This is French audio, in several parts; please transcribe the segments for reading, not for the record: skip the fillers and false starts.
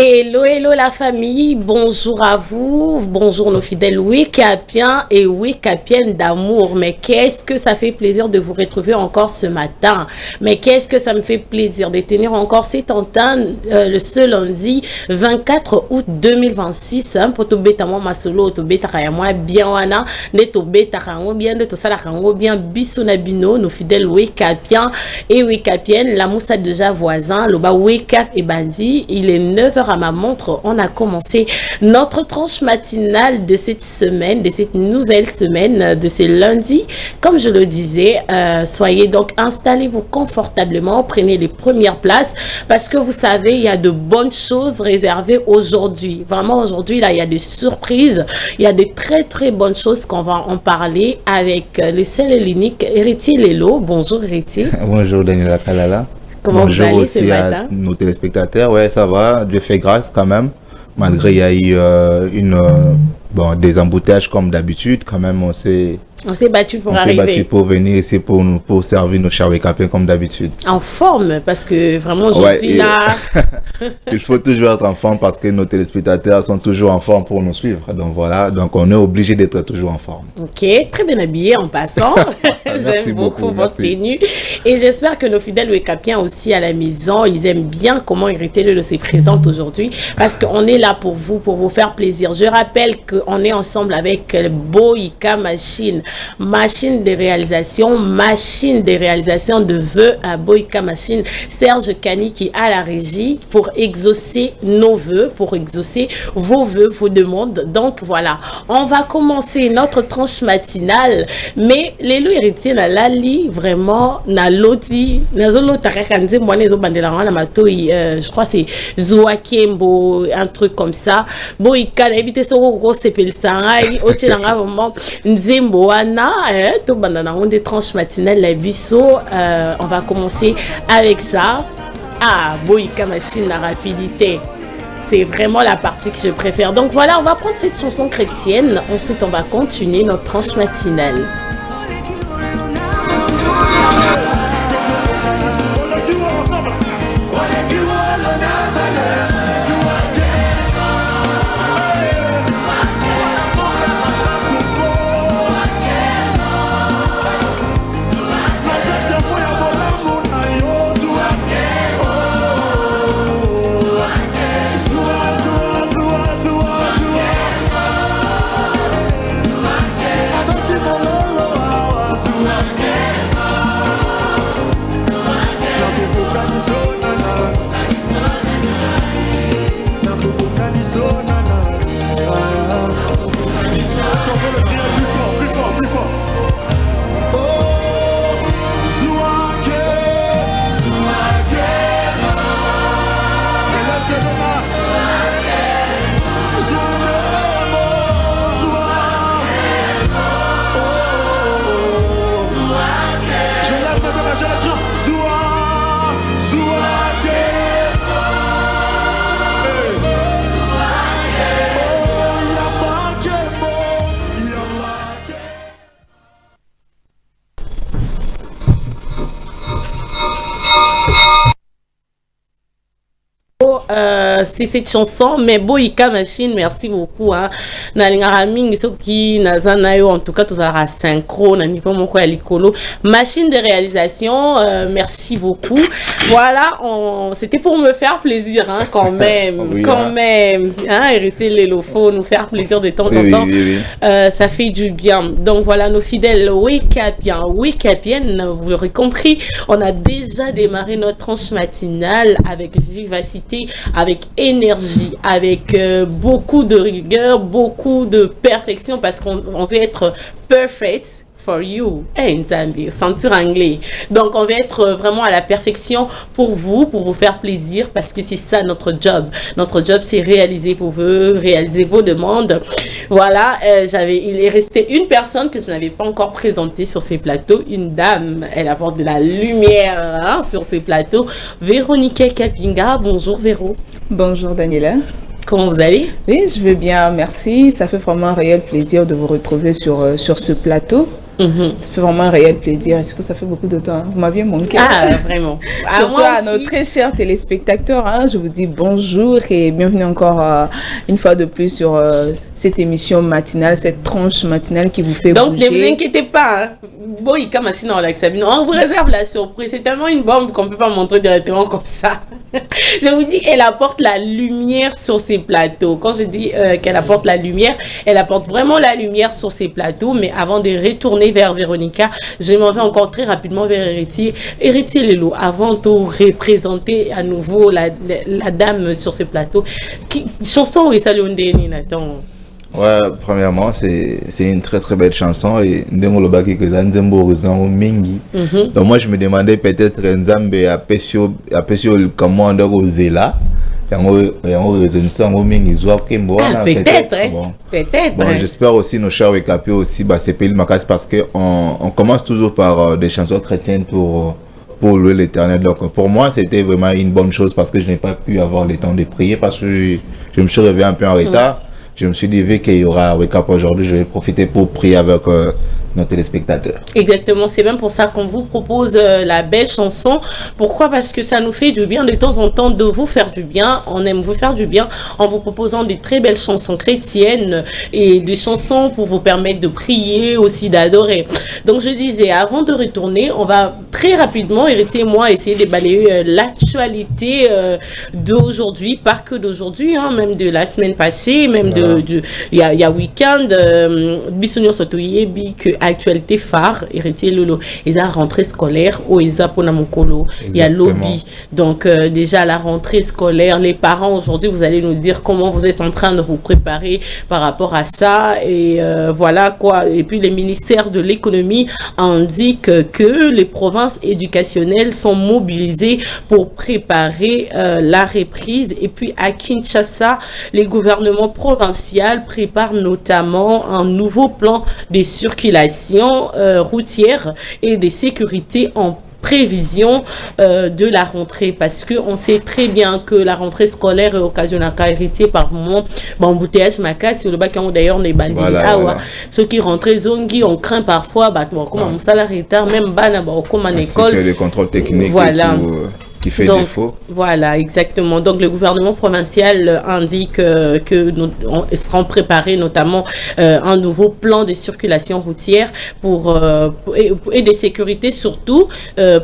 Hello, hello la famille, bonjour à vous, bonjour nos fidèles Wekapiens et Wekapiennes d'amour. Mais qu'est-ce que ça fait plaisir de vous retrouver encore ce matin. Mais qu'est-ce que ça me fait plaisir de tenir encore cette antenne ce lundi 24 août 2026. Pour tout bêta moi ma solo, tout bêta moi bien wana, ne tout bêta bien, de tout ça bien, bisonabino, nos fidèles Wekapiens et Wekapiennes. La moussa déjà voisin, le bas Wekap et Bandi, il est 9h à ma montre, on a commencé notre tranche matinale de cette semaine, de cette nouvelle semaine, de ce lundi. Comme je le disais, soyez donc installez-vous confortablement, prenez les premières places parce que vous savez, il y a de bonnes choses réservées aujourd'hui. Vraiment aujourd'hui, là, il y a des surprises, il y a des très très bonnes choses qu'on va en parler avec le seul et l'unique Héritier Lelo. Bonjour Héritier. Bonjour Daniela Kalala. Comment vous allez ce matin? Nos téléspectateurs, ouais, ça va, Dieu fait grâce quand même. Malgré il y a eu des embouteillages comme d'habitude, quand même on s'est battu pour arriver. On s'est battu pour venir ici pour servir nos chers Wekapiens comme d'habitude. En forme, parce que vraiment aujourd'hui là... Il faut toujours être en forme parce que nos téléspectateurs sont toujours en forme pour nous suivre. Donc voilà, donc on est obligé d'être toujours en forme. Ok, très bien habillé en passant. J'aime beaucoup votre tenue. Et j'espère que nos fidèles Wekapiens aussi à la maison, ils aiment bien comment Héritier Lelo se présente aujourd'hui. Parce qu'on est là pour vous faire plaisir. Je rappelle qu'on est ensemble avec Boïka Machine. Machine de réalisation de vœux à Boïka Machine. Serge Kani qui a la régie pour exaucer nos vœux, pour exaucer vos vœux, vos demandes. Donc voilà, on va commencer notre tranche matinale. Mais les lois héritiers na lali vraiment na loti na zolo takakanze mwana ezo bandela na matoi je crois c'est Zoakembo un truc comme ça. Boïka na éviter soko ko sepel sangai otilanga vraiment nzembo wana to bandana on des tranches matinales la biso on va commencer avec ça. Ah, Boïka Machine, la rapidité. C'est vraiment la partie que je préfère. Donc voilà, on va prendre cette chanson chrétienne. Ensuite, on va continuer notre tranche matinale. C'est cette chanson, mais Boïka Machine, merci beaucoup. En tout cas, tout ça synchrone, machine de réalisation, merci beaucoup. Voilà, c'était pour me faire plaisir, hein, quand même, oui, quand même. Hein, Héritier Lelo, faut nous faire plaisir de temps en temps. Ça fait du bien. Donc voilà, nos fidèles Wekapiens, Wekapiennes, vous l'aurez compris, on a déjà démarré notre tranche matinale avec vivacité, avec énergie, avec beaucoup de rigueur, beaucoup de perfection, parce qu'on veut être perfect for you. Hey, Nzambi, sentir anglais. Donc, on va être vraiment à la perfection pour vous faire plaisir, parce que c'est ça notre job. Notre job, c'est réaliser vos vœux, réaliser vos demandes. Voilà, il est resté une personne que je n'avais pas encore présentée sur ces plateaux, une dame. Elle apporte de la lumière, hein, sur ces plateaux. Véronique Kapinga, bonjour Véro. Bonjour Daniela. Comment vous allez? Oui, je vais bien, merci. Ça fait vraiment un réel plaisir de vous retrouver sur ce plateau. Ça fait vraiment un réel plaisir et surtout ça fait beaucoup de temps. Vous m'aviez manqué. Ah, vraiment. Surtout à nos très chers téléspectateurs, je vous dis bonjour et bienvenue encore une fois de plus sur cette émission matinale, cette tranche matinale qui vous fait bouger. Donc ne vous inquiétez pas. On vous réserve la surprise. C'est tellement une bombe qu'on ne peut pas montrer directement comme ça. Je vous dis, elle apporte la lumière sur ces plateaux. Quand je dis qu'elle apporte la lumière, elle apporte vraiment la lumière sur ces plateaux. Mais avant de retourner vers Véronica, je m'en vais encore très rapidement vers Héritier. Héritier Lelo, avant de représenter à nouveau la dame sur ce plateau, chanson et salut Nathan. Ouais, premièrement, c'est une très très belle chanson et donc moi je me demandais peut-être Nzambe a pesio comment on oser là peut-être bon, j'espère aussi nos chers Wekapi aussi c'est pays Makas parce que on commence toujours par des chansons chrétiennes pour louer l'Éternel. Donc pour moi c'était vraiment une bonne chose parce que je n'ai pas pu avoir le temps de prier parce que je me suis réveillé un peu en retard. Je me suis dit, vu qu'il y aura Wake Up aujourd'hui, je vais profiter pour prier avec nos téléspectateurs. Exactement, c'est même pour ça qu'on vous propose la belle chanson. Pourquoi? Parce que ça nous fait du bien de temps en temps de vous faire du bien. On aime vous faire du bien en vous proposant des très belles chansons chrétiennes et des chansons pour vous permettre de prier, aussi d'adorer. Donc je disais, avant de retourner, on va très rapidement, Héritier et moi, essayer de balayer l'actualité d'aujourd'hui, pas que d'aujourd'hui, même de la semaine passée, même il y a week-end, Bissonio Sotoyebi, que actualité phare, Héritier Lolo, ils ont rentrée scolaire au Eza Ponamokolo, il y a lobby. Donc déjà la rentrée scolaire, les parents aujourd'hui, vous allez nous dire comment vous êtes en train de vous préparer par rapport à ça et voilà quoi. Et puis les ministères de l'économie indiquent que les provinces éducationnelles sont mobilisées pour préparer la reprise. Et puis à Kinshasa, les gouvernements provinciaux préparent notamment un nouveau plan de circulation routière et de sécurité en prévision de la rentrée parce que on sait très bien que la rentrée scolaire est occasionnée à Héritier par moment embouteillage maca sur le bac d'ailleurs les bandits ceux qui rentrent zongi on craint parfois comme un salaire retard même comme en école le contrôle technique voilà qui fait donc, défaut. Voilà, exactement. Donc, le gouvernement provincial indique que nous serons préparés notamment un nouveau plan de circulation routière et de sécurité surtout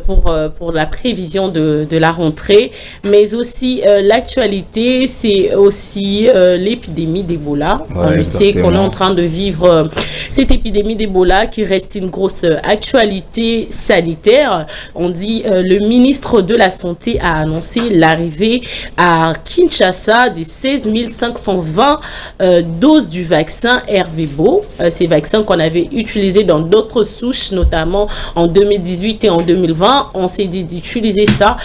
pour la prévision de la rentrée. Mais aussi, l'actualité, c'est aussi l'épidémie d'Ebola. On le sait qu'on est en train de vivre cette épidémie d'Ebola qui reste une grosse actualité sanitaire. On dit le ministre de la Santé a annoncé l'arrivée à Kinshasa des 16 520 doses du vaccin RVBO. Ces vaccins qu'on avait utilisés dans d'autres souches, notamment en 2018 et en 2020. On s'est dit d'utiliser ça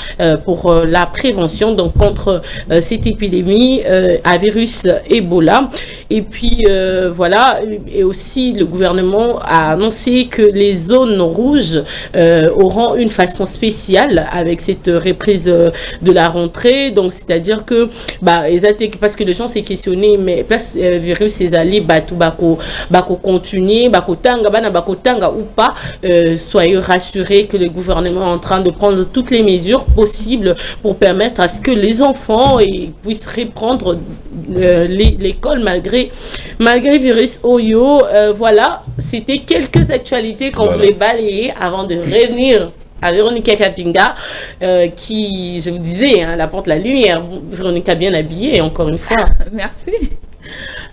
pour la prévention donc contre cette épidémie à virus Ebola. Et puis voilà, et aussi le gouvernement a annoncé que les zones rouges auront une façon spéciale avec cette reprise de la rentrée. Donc c'est-à-dire que parce que les gens s'est questionné mais place virus ces alliés bako continuer bako tanga ou pas, soyez rassurés que le gouvernement est en train de prendre toutes les mesures possibles pour permettre à ce que les enfants puissent reprendre l'école malgré virus Oyo. Voilà, c'était quelques actualités qu'on voulait balayer avant de revenir à Véronica Kapinga, qui, je vous disais, elle apporte la lumière. Véronica bien habillée, encore une fois. Merci.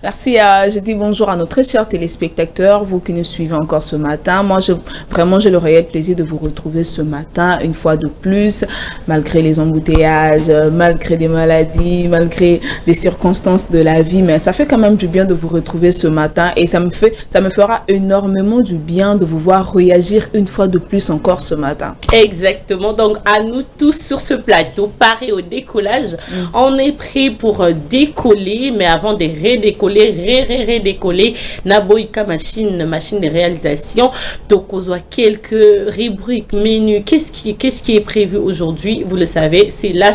Merci, je dis bonjour à nos très chers téléspectateurs, vous qui nous suivez encore ce matin. Moi, j'ai le réel plaisir de vous retrouver ce matin, une fois de plus, malgré les embouteillages, malgré des maladies, malgré les circonstances de la vie, mais ça fait quand même du bien de vous retrouver ce matin et ça me fera énormément du bien de vous voir réagir une fois de plus encore ce matin. Exactement, donc à nous tous sur ce plateau, parés au décollage, on est prêt pour décoller, mais avant de redécoller. Naboïka machine de réalisation. Tokozwa quelques rubriques, menus. Qu'est-ce qui est prévu aujourd'hui? Vous le savez, c'est la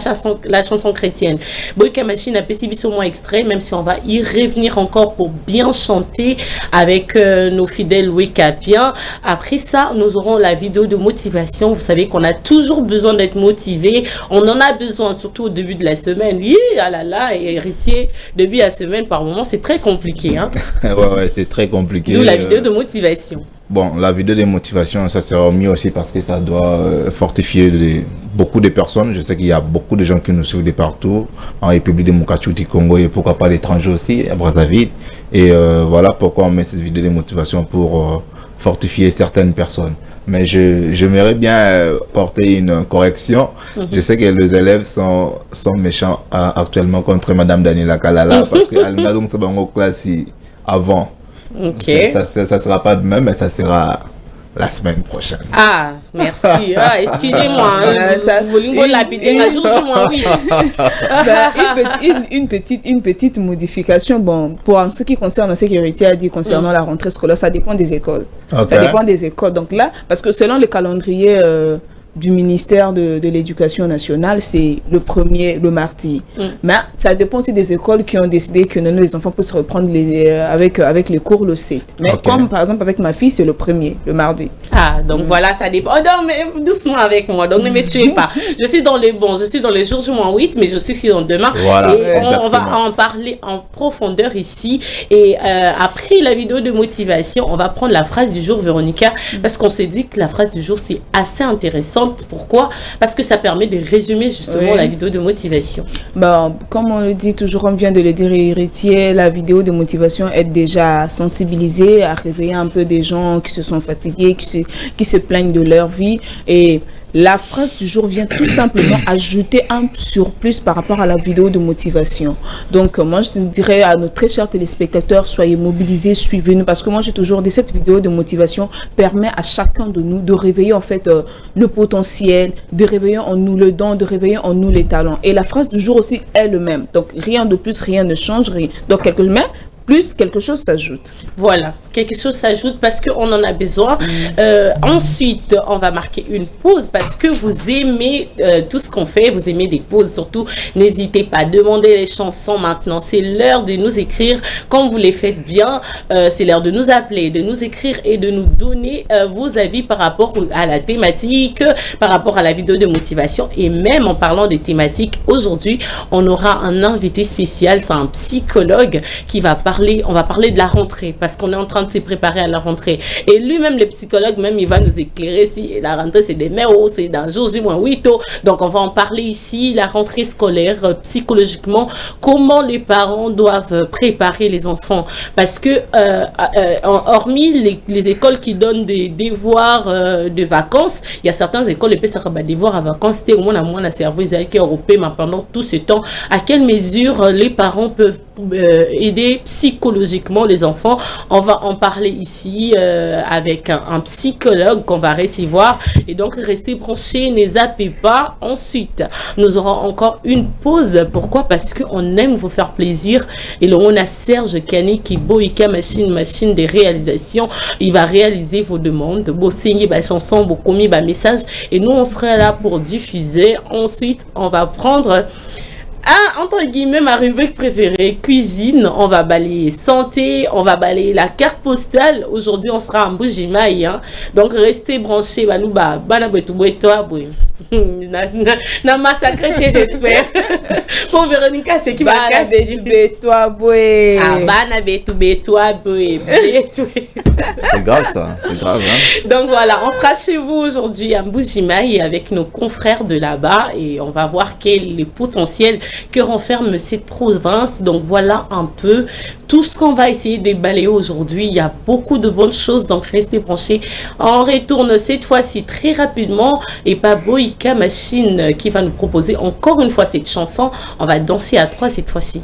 chanson chrétienne. Boïka machine a pessimé au moins extrait, même si on va y revenir encore pour bien chanter avec nos fidèles Wekapiens. Après ça, nous aurons la vidéo de motivation. Vous savez qu'on a toujours besoin d'être motivé. On en a besoin, surtout au début de la semaine. Ah là là, héritier, début de la semaine, par moment, c'est très compliqué. Hein? ouais, c'est très compliqué. D'où la vidéo de motivation. Bon, la vidéo de motivation, ça sera mieux aussi parce que ça doit fortifier beaucoup de personnes. Je sais qu'il y a beaucoup de gens qui nous suivent de partout, en République démocratique du Congo et pourquoi pas l'étranger aussi, à Brazzaville. Et voilà pourquoi on met cette vidéo de motivation pour fortifier certaines personnes. Mais j'aimerais bien porter une correction. Je sais que les élèves sont méchants actuellement contre Madame Daniela Kalala parce qu'elle n'a donc pas en classe avant. Okay. Ça sera pas demain, mais ça sera la semaine prochaine. Ah, merci. Ah, excusez-moi. Une petite modification. Bon, pour ce qui concerne ce qu'Héritier a dit concernant la rentrée scolaire, ça dépend des écoles. Okay. Ça dépend des écoles. Donc là, parce que selon le calendrier du ministère de l'Éducation nationale, c'est le mardi. Mais ça dépend aussi des écoles qui ont décidé que non, les enfants peuvent se reprendre avec les cours le 7. Mais comme par exemple avec ma fille, c'est le mardi. Ah, donc voilà, ça dépend. Oh non, mais doucement avec moi, donc ne me tuez pas. Je suis dans les jours du mois 8, mais je suis aussi dans demain. Voilà, et on va en parler en profondeur ici. Et après la vidéo de motivation, on va prendre la phrase du jour, Véronica, parce qu'on s'est dit que la phrase du jour, c'est assez intéressant. Pourquoi? Parce que ça permet de résumer justement la vidéo de motivation. Bon, comme on le dit toujours, on vient de le dire, Héritier, la vidéo de motivation aide déjà à sensibiliser, à réveiller un peu des gens qui se sont fatigués, qui se plaignent de leur vie. Et la phrase du jour vient tout simplement ajouter un surplus par rapport à la vidéo de motivation. Donc, moi, je dirais à nos très chers téléspectateurs, soyez mobilisés, suivez-nous, parce que moi, j'ai toujours dit, cette vidéo de motivation permet à chacun de nous de réveiller en fait le potentiel, de réveiller en nous le don, de réveiller en nous les talents. Et la phrase du jour aussi est le même. Donc, rien de plus, rien ne change, rien. Donc, quelque chose s'ajoute. Voilà, quelque chose s'ajoute parce qu'on en a besoin. Ensuite, on va marquer une pause parce que vous aimez tout ce qu'on fait, vous aimez des pauses surtout. N'hésitez pas à demander les chansons maintenant. C'est l'heure de nous écrire comme vous les faites bien. C'est l'heure de nous appeler, de nous écrire et de nous donner vos avis par rapport à la thématique, par rapport à la vidéo de motivation. Et même en parlant des thématiques, aujourd'hui, on aura un invité spécial, c'est un psychologue qui va on va parler de la rentrée parce qu'on est en train de se préparer à la rentrée. Et lui-même, le psychologue, même, il va nous éclairer si la rentrée, c'est des mai ou c'est dans jour du mois 8. Donc, on va en parler ici, la rentrée scolaire, psychologiquement, comment les parents doivent préparer les enfants. Parce que, hormis les écoles qui donnent des devoirs de vacances, il y a certaines écoles qui peuvent faire des devoirs à vacances. C'était au moins un cerveau européen, mais pendant tout ce temps, à quelle mesure les parents peuvent aider psychologiquement les enfants. On va en parler ici avec un psychologue qu'on va recevoir et donc restez branchés, ne zappez pas. Ensuite, nous aurons encore une pause. Pourquoi? Parce qu'on aime vous faire plaisir et là on a Serge Kani qui boïka machine de réalisation. Il va réaliser vos demandes, vos signes, vos chansons, vos commis, vos messages et nous on sera là pour diffuser. Ensuite, on va prendre entre guillemets, ma rubrique préférée, cuisine. On va balayer santé, on va balayer la carte postale. Aujourd'hui, on sera en Mbuji-Mayi, hein. Donc, restez branchés. Na massacre que j'espère. Pour Véronica, c'est qui va casser. C'est grave ça, c'est grave. Hein? Donc voilà, on sera chez vous aujourd'hui à Mbuji-Mayi avec nos confrères de là-bas et on va voir quel est le potentiel que renferme cette province. Donc voilà un peu tout ce qu'on va essayer de balayer aujourd'hui. Il y a beaucoup de bonnes choses, donc restez branchés. On retourne cette fois-ci très rapidement et pas Boïka Machine qui va nous proposer encore une fois cette chanson. On va danser à 3 cette fois-ci.